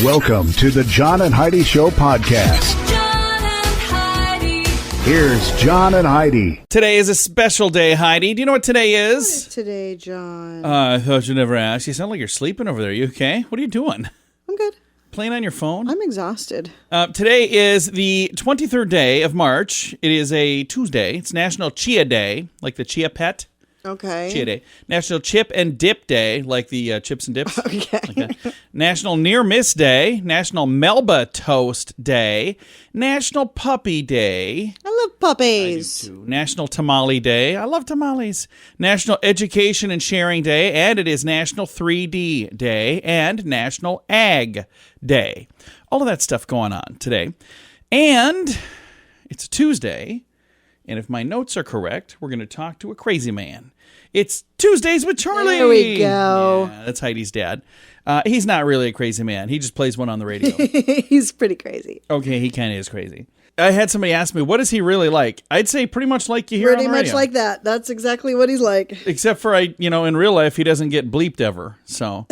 Welcome to the John and Heidi Show podcast. John and Heidi. Here's John and Heidi. Today is a special day, Heidi. Do you know what today What is? is today, John? I thought you'd never ask. You sound like you're sleeping over there. You okay? What are you doing? I'm good. Playing on your phone? I'm exhausted. Today is the 23rd day of March. It is a Tuesday. It's National Chia Day, like the chia pet. Okay. Chia Day. National Chip and Dip Day, like the chips and dips. Okay. Like that. National Near Miss Day. National Melba Toast Day. National Puppy Day. I love puppies. National Tamale Day. I love tamales. National Education and Sharing Day. And it is National 3D Day and National Ag Day. All of that stuff going on today. And it's a Tuesday. And if my notes are correct, we're going to talk to a crazy man. It's Tuesdays with Charlie. There we go. Yeah, that's Heidi's dad. He's not really a crazy man. He just plays one on the radio. He's pretty crazy. Okay, he kind of is crazy. I had somebody ask me, what is he really like? I'd say pretty much like you hear Pretty on the much radio. like that. That's exactly what he's like. Except for, in real life, he doesn't get bleeped ever. So,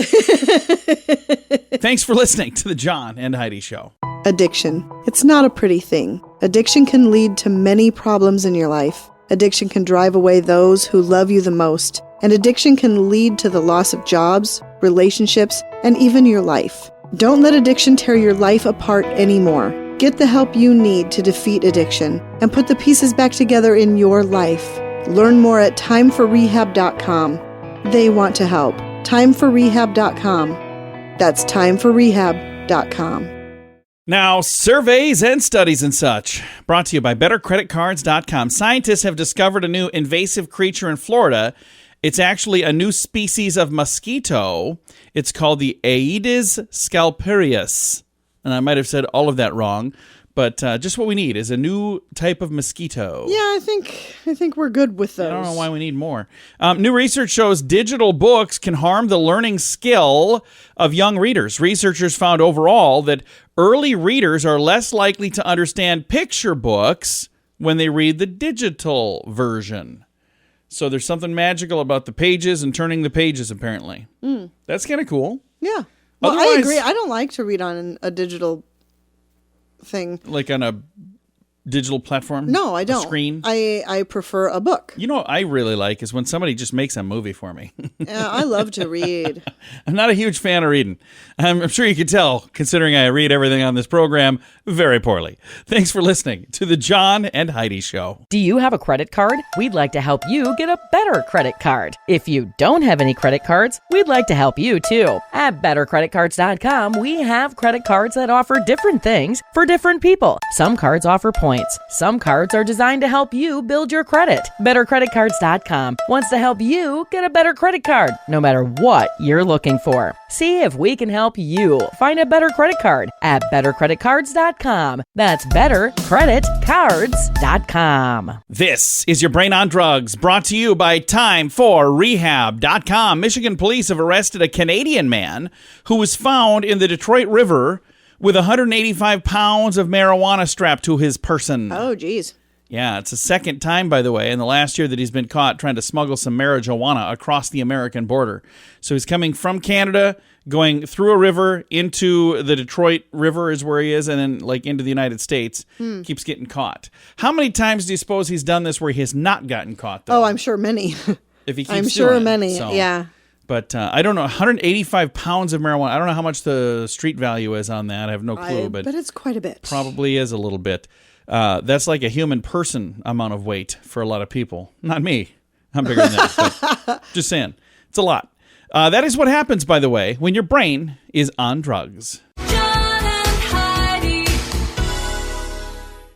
thanks for listening to the John and Heidi Show. Addiction. It's not a pretty thing. Addiction can lead to many problems in your life. Addiction can drive away those who love you the most. And addiction can lead to the loss of jobs, relationships, and even your life. Don't let addiction tear your life apart anymore. Get the help you need to defeat addiction and put the pieces back together in your life. Learn more at timeforrehab.com. They want to help. Timeforrehab.com. That's timeforrehab.com. Now, surveys and studies and such, brought to you by BetterCreditCards.com. Scientists have discovered a new invasive creature in Florida. It's actually a new species of mosquito. It's called the Aedes scalparius. And I might have said all of that wrong, but just what we need is a new type of mosquito. Yeah, I think we're good with those. I don't know why we need more. New research shows digital books can harm the learning skill of young readers. Researchers found overall that early readers are less likely to understand picture books when they read the digital version. So there's something magical about the pages and turning the pages, apparently. That's kind of cool. Yeah. Well, I Otherwise- agree. I don't like to read on a digital thing. Like on a digital platform? No, I A don't. screen? I prefer a book. You know what I really like is when somebody just makes a movie for me. I love to read. I'm not a huge fan of reading. I'm sure you can tell, considering I read everything on this program very poorly. Thanks for listening to the John and Heidi Show. Do you have a credit card? We'd like to help you get a better credit card. If you don't have any credit cards, we'd like to help you too. At BetterCreditCards.com, we have credit cards that offer different things for different people. Some cards offer points. Some cards are designed to help you build your credit. BetterCreditCards.com wants to help you get a better credit card, no matter what you're looking for. See if we can help you find a better credit card at BetterCreditCards.com. That's BetterCreditCards.com. This is your Brain on Drugs, brought to you by TimeForRehab.com. Michigan police have arrested a Canadian man who was found in the Detroit River with 185 pounds of marijuana strapped to his person. Oh, geez. Yeah, it's the second time, by the way, in the last year that he's been caught trying to smuggle some marijuana across the American border. So he's coming from Canada, going through a river into the Detroit River is where he is, and then into the United States. Keeps getting caught. How many times do you suppose he's done this where he has not gotten caught, though? Oh, I'm sure many. If he keeps I'm sure doing it, many. so. Yeah. But I don't know, 185 pounds of marijuana. I don't know how much the street value is on that. I have no clue, but it's quite a bit. probably is a little bit. That's like a human person amount of weight for a lot of people. Not me. I'm bigger than that. But just saying. It's a lot. That is what happens, by the way, when your brain is on drugs. John and Heidi.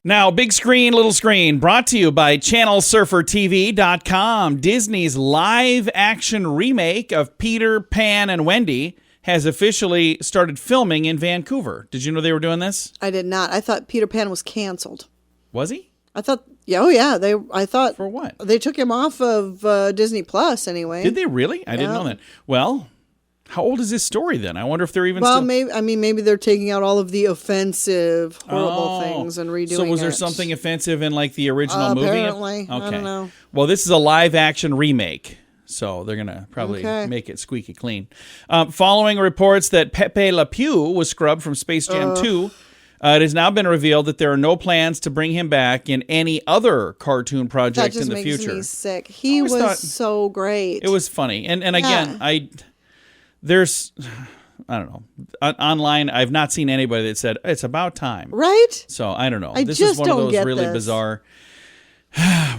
Now, big screen, little screen, brought to you by ChannelSurferTV.com. Disney's live-action remake of Peter, Pan, and Wendy has officially started filming in Vancouver. Did you know they were doing this? I did not. I thought Peter Pan was canceled. Was he? I thought, I thought. For what? They took him off of Disney Plus anyway. Did they really? I didn't know that. Well, how old is this story then? I wonder if they're even Well, still... maybe they're taking out all of the offensive, horrible things and redoing it. So was there something offensive in the original movie? Apparently. Okay. I don't know. Well, this is a live action remake. So they're going to probably Okay. make it squeaky clean. Following reports that Pepe Le Pew was scrubbed from Space Jam 2, it has now been revealed that there are no plans to bring him back in any other cartoon That project just in the makes future. me sick. He always was thought- so great. It was funny. And again, I don't know. Online, I've not seen anybody that said, it's about time. right? So I don't know. I This just is one of don't those get really this. bizarre.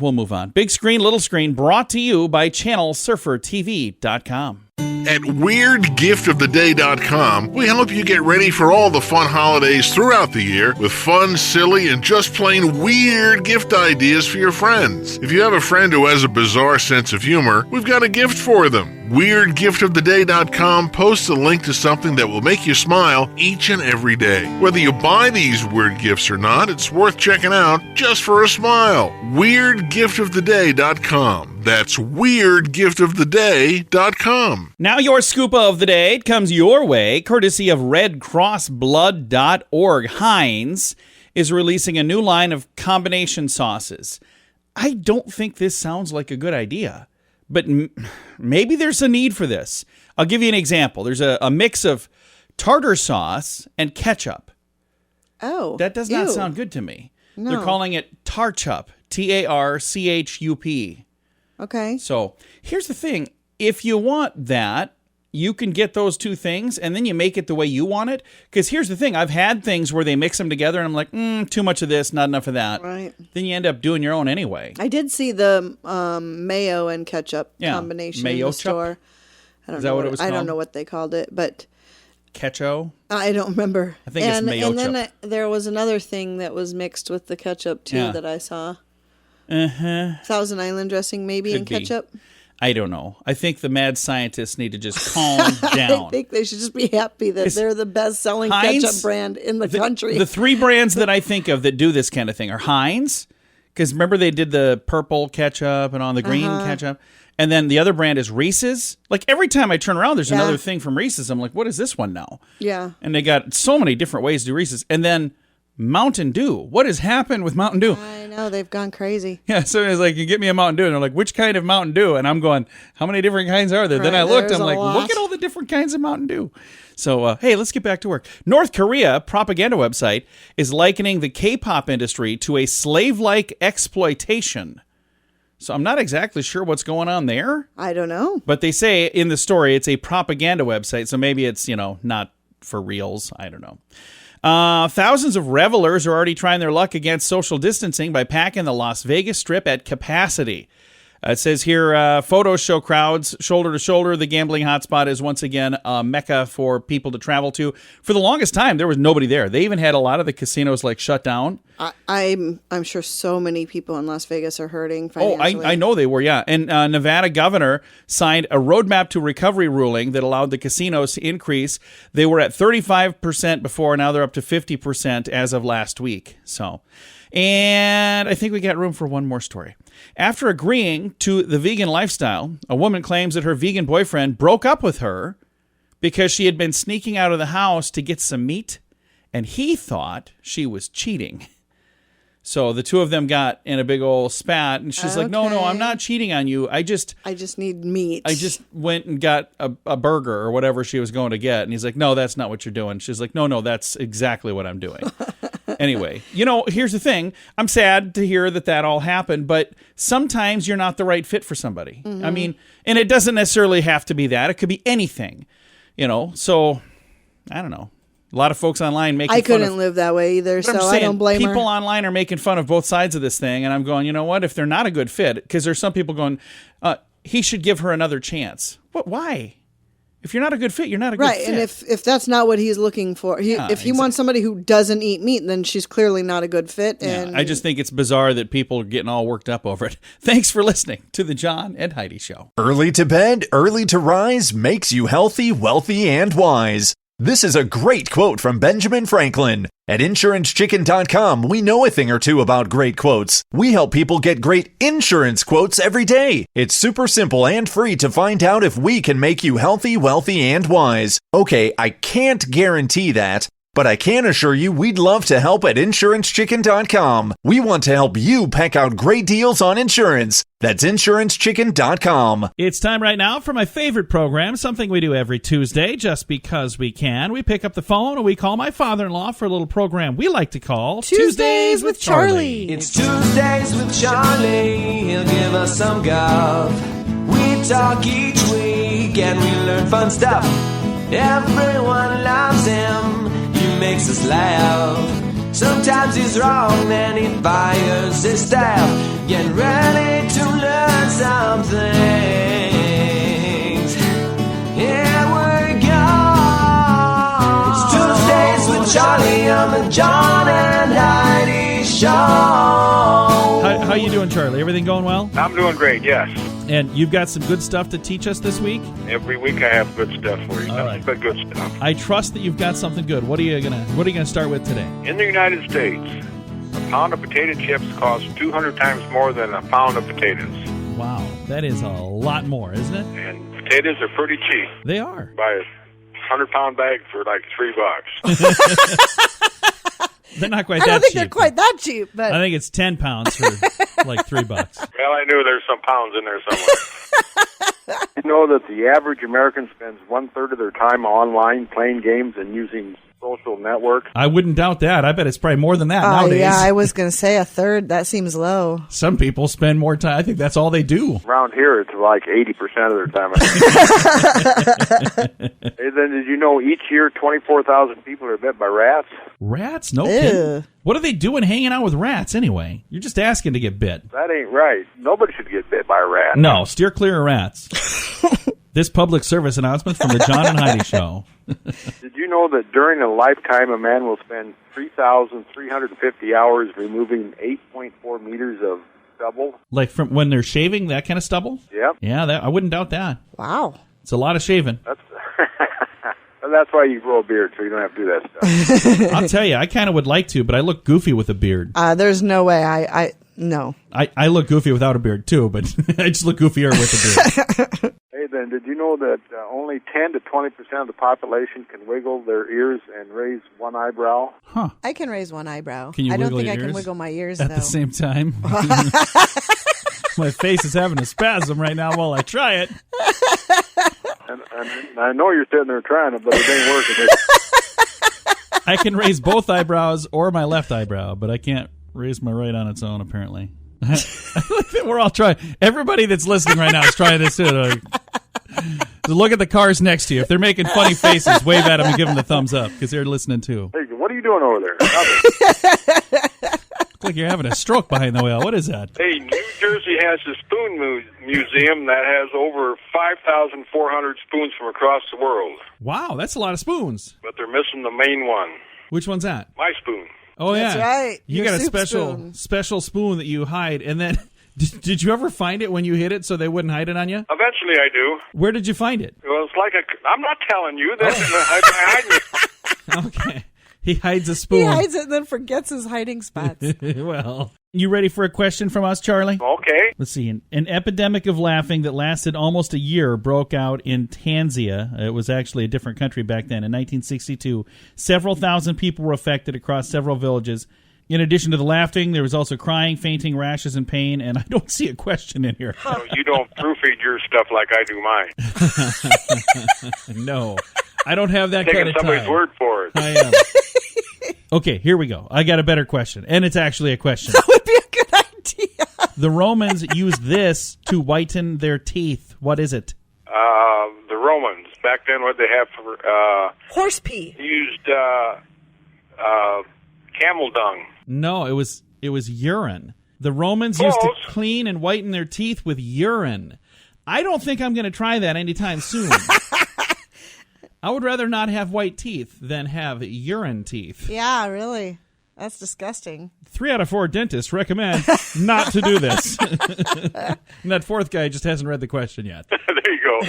We'll move on. Big screen, little screen, brought to you by channelsurfertv.com. At WeirdGiftOfTheDay.com, we help you get ready for all the fun holidays throughout the year with fun, silly, and just plain weird gift ideas for your friends. If you have a friend who has a bizarre sense of humor, we've got a gift for them. WeirdGiftOfTheDay.com posts a link to something that will make you smile each and every day. Whether you buy these weird gifts or not, it's worth checking out just for a smile. WeirdGiftOfTheDay.com. That's WeirdGiftOfTheDay.com. Now your scoop of the day comes your way, courtesy of RedCrossBlood.org. Heinz is releasing a new line of combination sauces. I don't think this sounds like a good idea, but maybe there's a need for this. I'll give you an example. There's a mix of tartar sauce and ketchup. Oh. That does not ew. sound good to me. No. They're calling it Tarchup, Tarchup. Okay. So here's the thing. If you want that, you can get those two things and then you make it the way you want it. Because here's the thing. I've had things where they mix them together and I'm like, too much of this, not enough of that. Right. Then you end up doing your own anyway. I did see the mayo and ketchup Yeah, combination mayo in the chup? store. I don't Is that know what it was I don't called? know what they called it, but Ketchup. I don't remember. I think it's mayo And then chup. there was another thing that was mixed with the ketchup too Yeah. that I saw. Uh-huh. Thousand Island dressing maybe Could and be. ketchup. I don't know. I think the mad scientists need to just calm down. I think they should just be happy that they're the best selling Heinz, ketchup brand in the country. The three brands that I think of that do this kind of thing are Heinz, because remember they did the purple ketchup and on the green ketchup. And then the other brand is Reese's. Like every time I turn around, there's Yeah. another thing from Reese's. I'm like, what is this one now? Yeah. And they got so many different ways to do Reese's. And then Mountain Dew. What has happened with Mountain Dew? I know, they've gone crazy. Yeah, so it's like, you get me a Mountain Dew. And they're like, which kind of Mountain Dew? And I'm going, how many different kinds are there? Then Right, I looked, there's I'm a like, lot. look at all the different kinds of Mountain Dew. So, hey, let's get back to work. North Korea propaganda website is likening the K-pop industry to a slave-like exploitation. So I'm not exactly sure what's going on there. I don't know. But they say in the story it's a propaganda website, so maybe it's, not for reals. I don't know. Thousands of revelers are already trying their luck against social distancing by packing the Las Vegas Strip at capacity. It says here, photos show crowds shoulder to shoulder. The gambling hotspot is once again a mecca for people to travel to. For the longest time, there was nobody there. They even had a lot of the casinos shut down. I'm sure so many people in Las Vegas are hurting Oh, financially. I know they were, yeah. And Nevada governor signed a roadmap to recovery ruling that allowed the casinos to increase. They were at 35% before, now they're up to 50% as of last week. So, and I think we got room for one more story. After agreeing to the vegan lifestyle, a woman claims that her vegan boyfriend broke up with her because she had been sneaking out of the house to get some meat, and he thought she was cheating. So the two of them got in a big old spat, and she's like, no, I'm not cheating on you. I just need meat. I just went and got a burger or whatever she was going to get. And he's like, no, that's not what you're doing. She's like, no, that's exactly what I'm doing. Anyway, here's the thing. I'm sad to hear that all happened, but sometimes you're not the right fit for somebody. I mean, and it doesn't necessarily have to be that. It could be anything, so I don't know. A lot of folks online making I fun couldn't live that way either, but so I'm just I saying, don't blame her. people online are making fun of both sides of this thing, and I'm going, you know what? If they're not a good fit, because there's some people going, he should give her another chance. What? Why? If you're not a good fit, you're not a good Right, fit. and if that's not what he's looking for, if he wants somebody who doesn't eat meat, then she's clearly not a good fit. And I just think it's bizarre that people are getting all worked up over it. Thanks for listening to the John and Heidi Show. Early to bed, early to rise makes you healthy, wealthy, and wise. This is a great quote from Benjamin Franklin. At InsuranceChicken.com, we know a thing or two about great quotes. We help people get great insurance quotes every day. It's super simple and free to find out if we can make you healthy, wealthy, and wise. Okay, I can't guarantee that, But I can assure you we'd love to help at InsuranceChicken.com. We want to help you pack out great deals on insurance. That's InsuranceChicken.com. It's time right now for my favorite program, something we do every Tuesday just because we can. We pick up the phone and we call my father-in-law for a little program we like to call Tuesdays with Charlie. It's Tuesdays with Charlie. He'll give us some guff. We talk each week and we learn fun stuff. Everyone loves him. He makes us laugh. Sometimes he's wrong, then he fires his staff. Get ready to learn some things. Here we go. It's Tuesdays with Charlie on the John and Heidi Show. How you doing, Charlie? Everything going well? I'm doing great, yes. And you've got some good stuff to teach us this week? Every week I have good stuff for you. All right. But good stuff. I trust that you've got something good. What are you gonna start with today? In the United States, a pound of potato chips costs 200 times more than a pound of potatoes. Wow, that is a lot more, isn't it? And potatoes are pretty cheap. They are. Buy a 100-pound bag for like $3. They're not quite I that don't think cheap. they're quite that cheap, but I think it's 10 pounds for like $3. Well, I knew there's some pounds in there somewhere. You know that the average American spends 1/3 of their time online playing games and using social networks? I wouldn't doubt that. I bet it's probably more than that nowadays. yeah, I was going to say a third. That seems low. Some people spend more time. I think that's all they do. Around here, it's like 80% of their time. Hey, then did you know each year 24,000 people are bit by rats? Rats? No Ew. kidding. What are they doing hanging out with rats anyway? You're just asking to get bit. That ain't right. Nobody should get bit by a rat. No, steer clear of rats. This public service announcement from the John and Heidi Show. Did you know that during a lifetime, a man will spend 3,350 hours removing 8.4 meters of stubble? Like from when they're shaving, that kind of stubble? Yep. Yeah, I wouldn't doubt that. Wow. It's a lot of shaving. That's why you grow a beard, so you don't have to do that stuff. I'll tell you, I kind of would like to, but I look goofy with a beard. There's no way. No. I look goofy without a beard too, but I just look goofier with a beard. Hey, then, did you know that only 10 to 20% of the population can wiggle their ears and raise one eyebrow? Huh. I can raise one eyebrow. Can you I don't wiggle think your I can ears wiggle my ears, at though. the same time? My face is having a spasm right now while I try it. And I know you're sitting there trying it, but it ain't working. I can raise both eyebrows or my left eyebrow, but I can't raise my right on its own, apparently. We're all trying. Everybody that's listening right now is trying this too. So look at the cars next to you. If they're making funny faces, wave at them and give them the thumbs up because they're listening too. Hey, what are you doing over there? Look like you're having a stroke behind the wheel. What is that? Hey, New Jersey has a spoon museum that has over 5,400 spoons from across the world. Wow, that's a lot of spoons. But they're missing the main one. Which one's that? My spoon. Oh, yeah. That's right. You Your got a soup special spoon that you hide. And then, did you ever find it when you hid it so they wouldn't hide it on you? Eventually I do. Where did you find it? Well, it's like I'm not telling you. I hide it. Okay. He hides a spoon. He hides it and then forgets his hiding spots. Well, you ready for a question from us, Charlie? Okay. Let's see. An epidemic of laughing that lasted almost a year broke out in Tanzania. It was actually a different country back then. In 1962, several thousand people were affected across several villages. In addition to the laughing, there was also crying, fainting, rashes, and pain, and I don't see a question in here. So you don't proofread your stuff like I do mine. No, I don't have that kind Taking of time. somebody's word for it. I am. Okay, here we go. I got a better question, and it's actually a question. That would be a good idea. The Romans used this to whiten their teeth. What is it? The Romans, back then, what they have for... Horse pee. used camel dung. No, it was urine. The Romans used to Close. clean and whiten their teeth with urine. I don't think I'm going to try that anytime soon. I would rather not have white teeth than have urine teeth. Yeah, really. That's disgusting. 3 out of 4 dentists recommend not to do this. And that fourth guy just hasn't read the question yet. There you go.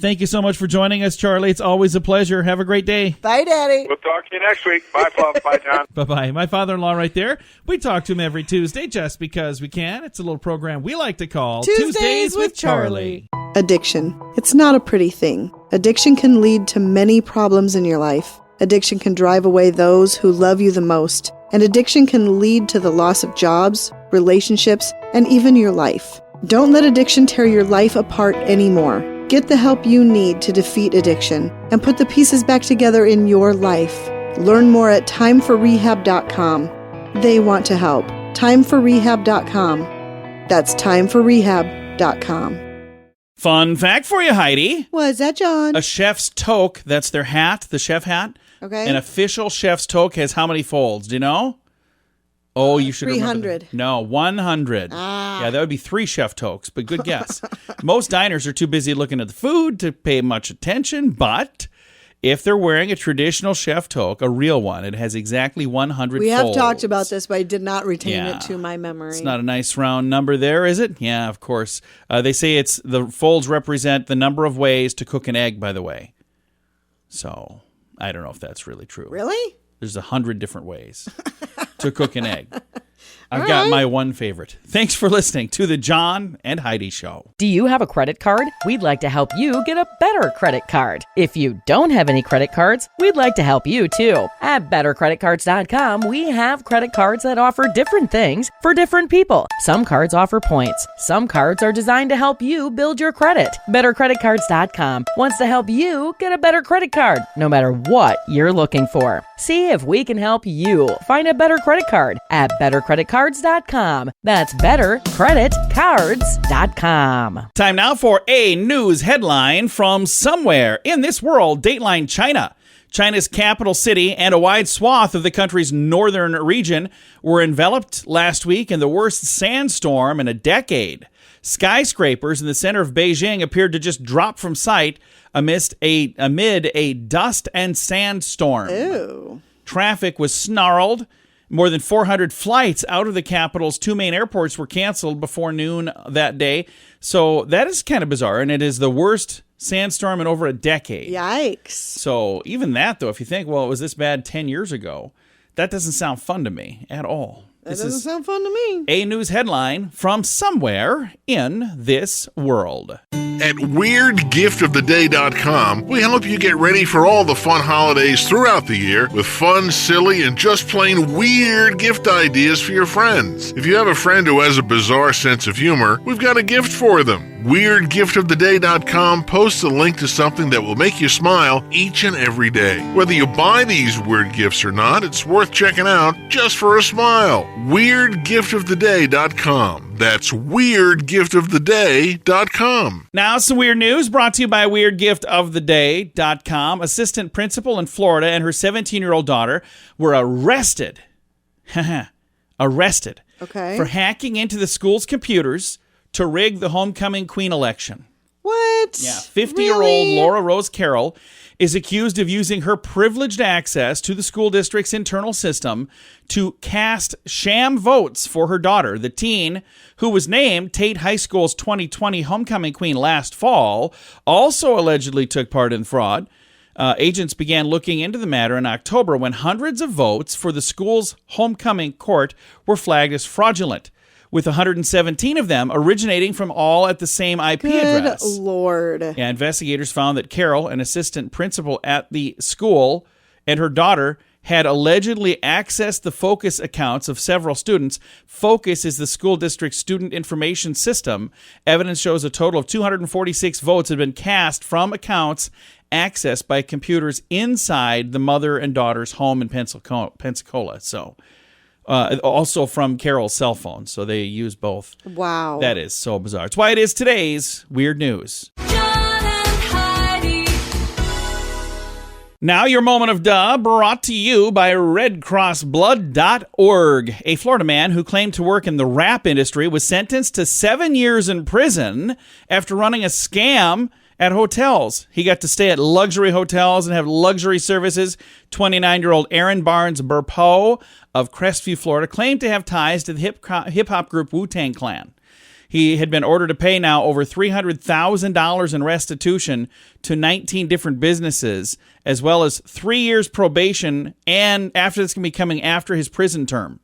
Thank you so much for joining us, Charlie. It's always a pleasure. Have a great day. Bye, Daddy. We'll talk to you next week. Bye, Fluff. Bye, John. Bye-bye. My father-in-law right there. We talk to him every Tuesday just because we can. It's a little program we like to call Tuesdays with Charlie. Addiction. It's not a pretty thing. Addiction can lead to many problems in your life. Addiction can drive away those who love you the most, and addiction can lead to the loss of jobs, relationships, and even your life. Don't let addiction tear your life apart anymore. Get the help you need to defeat addiction and put the pieces back together in your life. Learn more at timeforrehab.com. They want to help. Timeforrehab.com. That's timeforrehab.com. Fun fact for you, Heidi. What's that, John? A chef's toque, that's their hat, the chef hat. Okay. An official chef's toque has how many folds? Do you know? Oh, you should remember. 300. No, 100. Yeah, that would be 3 chef toques, but good guess. Most diners are too busy looking at the food to pay much attention, but if they're wearing a traditional chef toque, a real one, it has exactly 100 We folds. have talked about this, but I did not retain it to my memory. It's not a nice round number there, is it? Yeah, of course. They say it's the folds represent the number of ways to cook an egg, by the way. So I don't know if that's really true. Really? There's 100 different ways to cook an egg. I've got my one favorite. Thanks for listening to the John and Heidi Show. Do you have a credit card? We'd like to help you get a better credit card. If you don't have any credit cards, we'd like to help you too. At bettercreditcards.com, we have credit cards that offer different things for different people. Some cards offer points. Some cards are designed to help you build your credit. Bettercreditcards.com wants to help you get a better credit card, no matter what you're looking for. See if we can help you find a better credit card at bettercreditcards.com. That's bettercreditcards.com. Time now for a news headline from somewhere in this world. Dateline China. China's capital city and a wide swath of the country's northern region were enveloped last week in the worst sandstorm in a decade. Skyscrapers in the center of Beijing appeared to just drop from sight amid a dust and sandstorm. Ew. Traffic was snarled. More than 400 flights out of the capital's 2 main airports were canceled before noon that day. So that is kind of bizarre, and it is the worst sandstorm in over a decade. Yikes. So even that, though, if you think, well, it was this bad 10 years ago, that doesn't sound fun to me at all. That doesn't sound fun to me. A news headline from somewhere in this world. At WeirdGiftOfTheDay.com, we help you get ready for all the fun holidays throughout the year with fun, silly, and just plain weird gift ideas for your friends. If you have a friend who has a bizarre sense of humor, we've got a gift for them. WeirdGiftOfTheDay.com posts a link to something that will make you smile each and every day. Whether you buy these weird gifts or not, it's worth checking out just for a smile. WeirdGiftOfTheDay.com. That's WeirdGiftOfTheDay.com. Now, some weird news brought to you by WeirdGiftOfTheDay.com. Assistant principal in Florida and her 17-year-old daughter were arrested. Arrested. Okay. For hacking into the school's computers to rig the homecoming queen election. What? Yeah, 50-year-old Really? Laura Rose Carroll is accused of using her privileged access to the school district's internal system to cast sham votes for her daughter. The teen, who was named Tate High School's 2020 homecoming queen last fall, also allegedly took part in fraud. Agents began looking into the matter in October when hundreds of votes for the school's homecoming court were flagged as fraudulent, with 117 of them originating from all at the same IP address. Good Lord. Yeah, investigators found that Carol, an assistant principal at the school, and her daughter had allegedly accessed the Focus accounts of several students. Focus is the school district's student information system. Evidence shows a total of 246 votes had been cast from accounts accessed by computers inside the mother and daughter's home in Pensacola. So, also from Carol's cell phone. So they use both. Wow. That is so bizarre. It's why it is today's Weird News. John and Heidi. Now your moment of duh, brought to you by RedCrossBlood.org. A Florida man who claimed to work in the rap industry was sentenced to 7 years in prison after running a scam at hotels. He got to stay at luxury hotels and have luxury services. 29-year-old Aaron Barnes Burpo of Crestview, Florida, claimed to have ties to the hip-hop group Wu-Tang Clan. He had been ordered to pay now over $300,000 in restitution to 19 different businesses as well as 3 years probation, and after this can be coming after his prison term.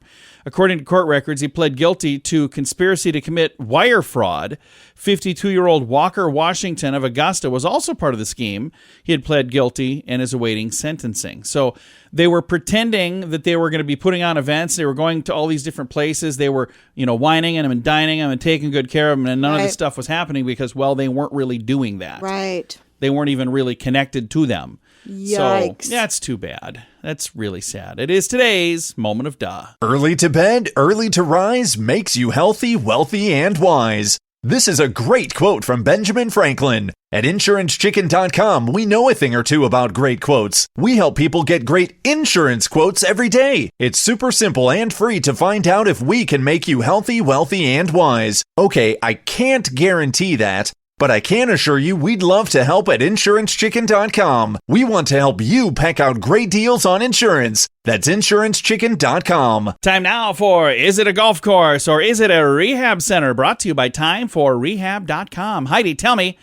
According to court records, he pled guilty to conspiracy to commit wire fraud. 52-year-old Walker Washington of Augusta was also part of the scheme. He had pled guilty and is awaiting sentencing. So they were pretending that they were going to be putting on events. They were going to all these different places. They were, wining him and dining him and taking good care of him, and none of this stuff was happening because, well, they weren't really doing that. Right. They weren't even really connected to them. Yikes. So, that's too bad. That's really sad. It is today's moment of duh. Early to bed, early to rise makes you healthy, wealthy, and wise. This is a great quote from Benjamin Franklin. At InsuranceChicken.com, we know a thing or two about great quotes. We help people get great insurance quotes every day. It's super simple and free to find out if we can make you healthy, wealthy, and wise. Okay, I can't guarantee that, but I can assure you we'd love to help at InsuranceChicken.com. We want to help you peck out great deals on insurance. That's InsuranceChicken.com. Time now for Is It a Golf Course or Is It a Rehab Center? Brought to you by TimeForRehab.com. Heidi, tell me,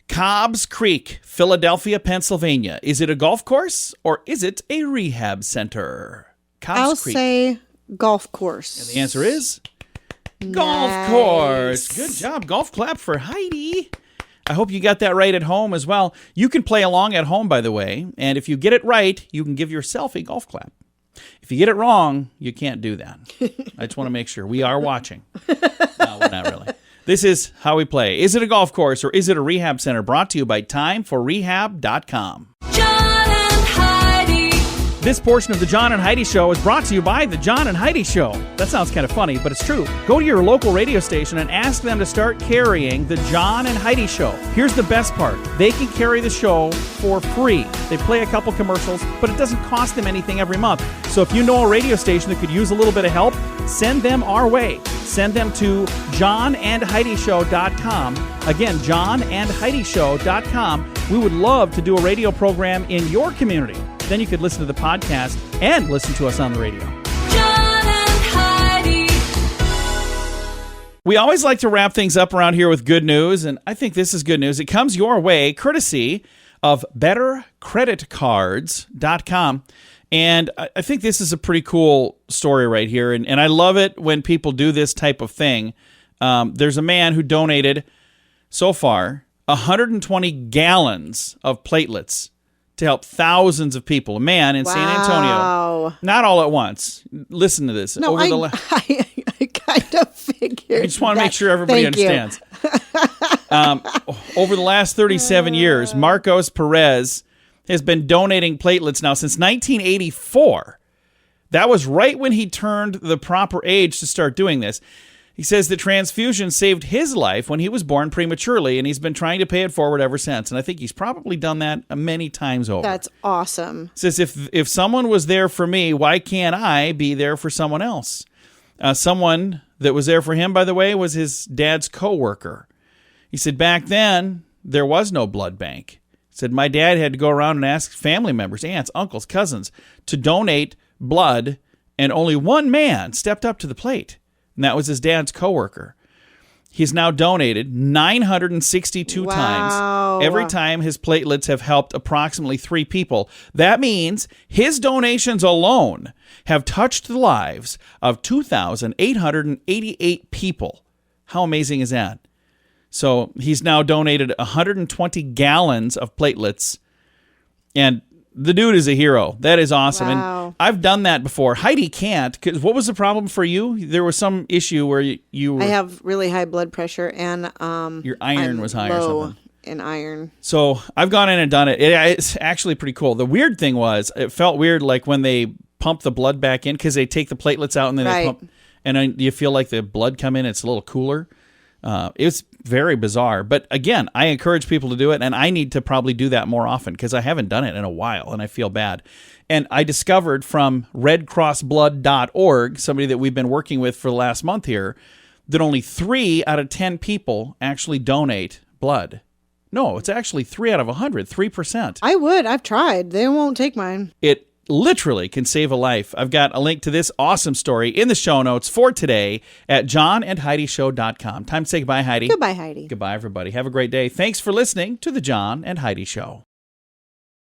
Cobb's Creek, Philadelphia, Pennsylvania. Is it a golf course or is it a rehab center? Cobb's Creek. I'll say golf course. And the answer is... golf course. Good job. Golf clap for Heidi. I hope you got that right at home as well. You can play along at home, by the way. And if you get it right, you can give yourself a golf clap. If you get it wrong, you can't do that. I just want to make sure. We are watching. No, we're not really. This is how we play. Is it a golf course or is it a rehab center? Brought to you by TimeForRehab.com. John and Heidi. This portion of the John and Heidi Show is brought to you by the John and Heidi Show. That sounds kind of funny, but it's true. Go to your local radio station and ask them to start carrying the John and Heidi Show. Here's the best part. They can carry the show for free. They play a couple commercials, but it doesn't cost them anything every month. So if you know a radio station that could use a little bit of help, send them our way. Send them to johnandheidishow.com. Again, johnandheidishow.com. We would love to do a radio program in your community. Then you could listen to the podcast and listen to us on the radio. John and Heidi. We always like to wrap things up around here with good news, and I think this is good news. It comes your way courtesy of bettercreditcards.com. And I think this is a pretty cool story right here, and I love it when people do this type of thing. There's a man who donated, so far, 120 gallons of platelets to help thousands of people. A man in San Antonio. Not all at once. Listen to this. No, I kind of figured. I just want to make sure everybody understands. Over the last 37 years, Marcos Perez has been donating platelets now since 1984. That was right when he turned the proper age to start doing this. He says the transfusion saved his life when he was born prematurely, and he's been trying to pay it forward ever since. And I think he's probably done that many times over. That's awesome. He says, if someone was there for me, why can't I be there for someone else? Someone that was there for him, by the way, was his dad's coworker. He said back then, there was no blood bank. He said, my dad had to go around and ask family members, aunts, uncles, cousins, to donate blood, and only one man stepped up to the plate. And that was his dad's coworker. He's now donated 962 times. Every time his platelets have helped approximately 3 people. That means his donations alone have touched the lives of 2,888 people. How amazing is that? So he's now donated 120 gallons of platelets. And the dude is a hero. That is awesome. Wow. And I've done that before. Heidi can't. 'Cause what was the problem for you? There was some issue where you were... I have really high blood pressure, and your iron was high or something. In iron. So I've gone in and done it. It's actually pretty cool. The weird thing was, it felt weird like when they pump the blood back in, because they take the platelets out and then they pump, and then you feel like the blood come in, it's a little cooler. It's very bizarre. But again, I encourage people to do it, and I need to probably do that more often because I haven't done it in a while, and I feel bad. And I discovered from redcrossblood.org, somebody that we've been working with for the last month here, that only 3 out of 10 people actually donate blood. No, it's actually 3 out of 100, 3%. I would. I've tried. They won't take mine. It literally can save a life. I've got a link to this awesome story in the show notes for today at johnandheidishow.com. Time to say goodbye, Heidi. Goodbye, Heidi. Goodbye, everybody. Have a great day. Thanks for listening to The John and Heidi Show.